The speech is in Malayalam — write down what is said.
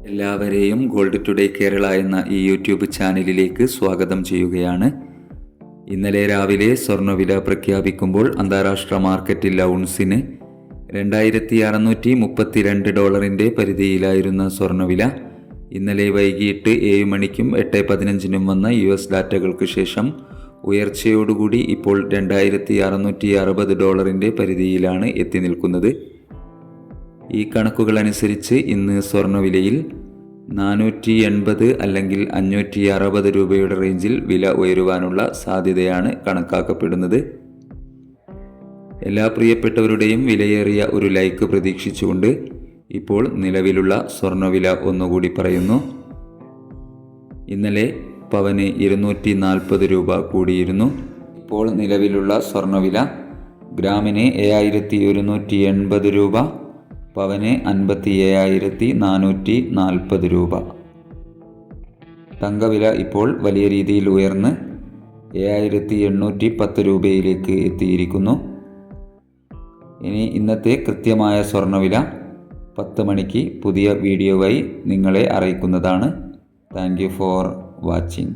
എല്ലാവരെയും ഗോൾഡ് ടുഡേ കേരള എന്ന ഈ യൂട്യൂബ് ചാനലിലേക്ക് സ്വാഗതം ചെയ്യുകയാണ്. ഇന്നലെ രാവിലെ സ്വർണ്ണവില പ്രഖ്യാപിക്കുമ്പോൾ അന്താരാഷ്ട്ര മാർക്കറ്റിൽ ഔൺസിന് $2632 പരിധിയിലായിരുന്ന സ്വർണ്ണവില ഇന്നലെ വൈകിട്ട് 7 മണിക്കും 8:15 വന്ന US ഡാറ്റകൾക്ക് ശേഷം ഉയർച്ചയോടുകൂടി ഇപ്പോൾ $2660 പരിധിയിലാണ് എത്തി നിൽക്കുന്നത്. ഈ കണക്കുകൾ അനുസരിച്ച് ഇന്ന് സ്വർണ്ണവിലയിൽ 480 അല്ലെങ്കിൽ 560 രൂപയുടെ റേഞ്ചിൽ വില ഉയരുവാനുള്ള സാധ്യതയാണ് കണക്കാക്കപ്പെടുന്നത്. എല്ലാ പ്രിയപ്പെട്ടവരുടെയും വിലയേറിയ ഒരു ലൈക്ക് പ്രതീക്ഷിച്ചുകൊണ്ട് ഇപ്പോൾ നിലവിലുള്ള സ്വർണ്ണവില ഒന്നുകൂടി പറയുന്നു. ഇന്നലെ പവന് 240 രൂപ കൂടിയിരുന്നു. ഇപ്പോൾ നിലവിലുള്ള സ്വർണ്ണവില ഗ്രാമിന് 7180 രൂപ, പവന് 57,440 രൂപ. തങ്കവില ഇപ്പോൾ വലിയ രീതിയിൽ ഉയർന്ന് 7,810 രൂപയിലേക്ക് എത്തിയിരിക്കുന്നു. ഇനി ഇന്നത്തെ കൃത്യമായ സ്വർണ്ണവില 10 മണിക്ക് പുതിയ വീഡിയോവായി നിങ്ങളെ അറിയിക്കുന്നതാണ്. Thank you for watching.